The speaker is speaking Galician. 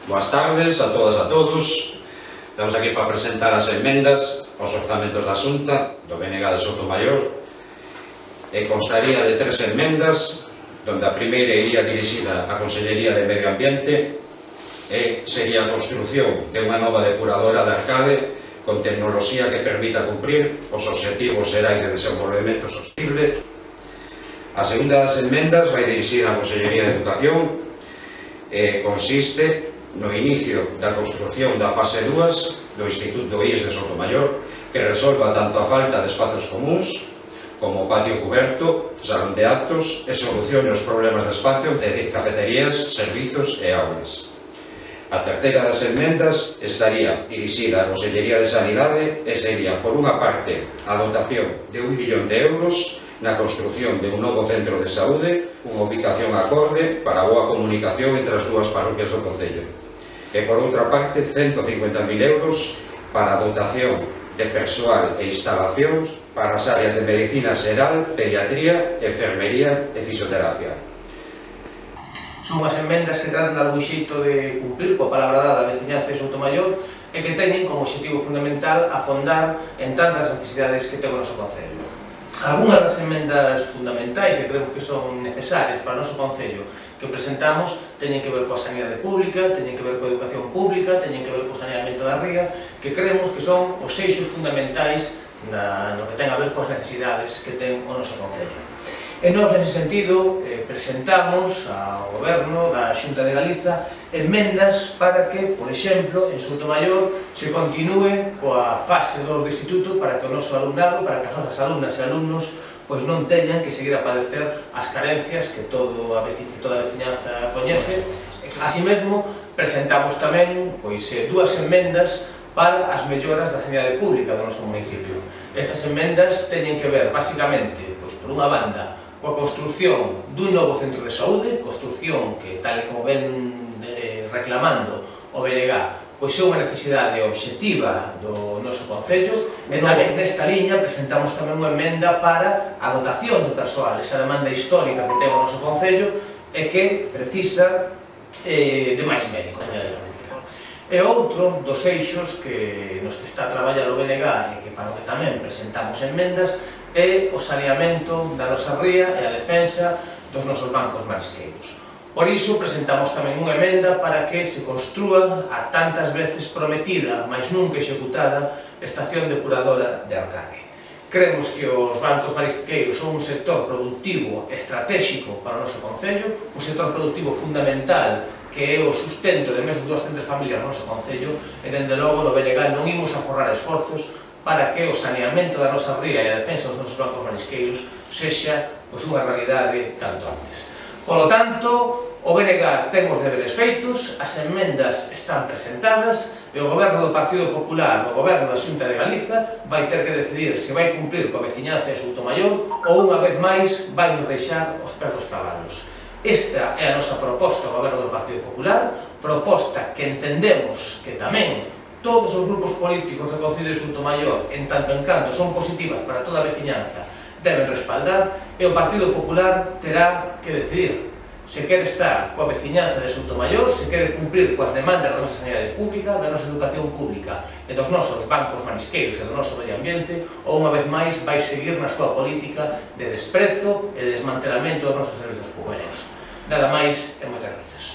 Boas tardes a todas e a todos. Estamos aquí para presentar as emendas aos orzamentos da Xunta do BNG de Sotomayor e constaría de 3 enmendas, donde a primeira iría dirixida á Consellería de Medio Ambiente e sería a construción de unha nova depuradora de Arcade con tecnoloxía que permita cumprir os obxectivos xerais de desenvolvemento sostible. A segunda das enmendas vai dirixida á Consellería de Educación e consiste no inicio da construción da fase 2 do Instituto IES de Sotomayor, que resolva tanto a falta de espazos comuns como o patio cuberto, salón de actos e solucione os problemas de espacio de cafeterías, servizos e aulas. A terceira das enmendas estaría dirixida á Consellería de Sanidade e sería, por unha parte, a dotación de 1 millón de euros na construción de un novo centro de saúde, unha ubicación acorde para a boa comunicación entre as dúas parroquias do concello. E, por outra parte, 150.000 euros para a dotación de persoal e instalacións para as áreas de medicina xeral, pediatría, enfermería e fisioterapia. Son unhas emendas que tratan de algún xeito de cumprir coa palabra dada da veciñanza de Sotomayor e que teñen como objetivo fundamental afondar en tantas necesidades que ten o noso concello. Algúnas das emendas fundamentais que creemos que son necesarias para o noso concello que presentamos teñen que ver coa sanidade pública, teñen que ver coa educación pública, teñen que ver co saneamento da ría, que creemos que son os eixos fundamentais no que ten a ver coas necesidades que ten o noso concello. E nós, nese sentido, presentamos ao Goberno da Xunta de Galiza emendas para que, por exemplo, en Sotomayor se continúe coa fase 2 do Instituto para que o noso alumnado, para que as nosas alumnas e alumnos non teñan que seguir a padecer as carencias que toda a veciñanza coñece. Así mesmo, presentamos tamén 2 emendas para as melloras da sanidade pública do noso municipio. Estas emendas teñen que ver, basicamente, por unha banda, coa construción dun novo centro de saúde, construción que, tal como ven reclamando o BNG, pois é unha necesidade obxectiva do noso concello e tamén nesta liña presentamos tamén unha emenda para a dotación do persoal, esa demanda histórica que ten o noso concello e que precisa de máis médicos. E outro dos eixos nos que está a traballar o BNG e que para o que tamén presentamos emendas é o saneamento da nosa ría e a defensa dos nosos bancos marisqueiros. Por iso presentamos tamén unha emenda para que se construa a tantas veces prometida, mas nunca executada, estación depuradora de Arcade. Creemos que os bancos marisqueiros son un sector productivo estratégico para o noso concello, un sector productivo fundamental que é o sustento de máis de 200 familias no noso concello e, dende logo, no BNG non imos a forrar esforzos para que o saneamento da nosa ría e a defensa dos nosos bancos marisqueiros sexa unha realidade canto antes. Polo tanto, o BNG ten os deberes feitos, as emendas están presentadas e o Goberno do Partido Popular, o Goberno da Xunta de Galiza, vai ter que decidir se vai cumprir coa veciñanza de Sotomayor ou, unha vez máis, vai nos deixar os pés dos cabalos. Esta é a nosa proposta ao Goberno do Partido Popular, proposta que entendemos que tamén todos os grupos políticos do Concello de Sotomayor, en tanto en canto son positivas para toda a veciñanza, deben respaldar, e o Partido Popular terá que decidir se quere estar coa veciñanza de Sotomayor, se quere cumprir coas demandas da nosa sanidade pública, da nosa educación pública e dos nosos bancos marisqueiros e do noso medio ambiente, ou unha vez máis vai seguir na súa política de desprezo e de desmantelamento dos nosos servizos públicos. Nada máis e moitas grazas.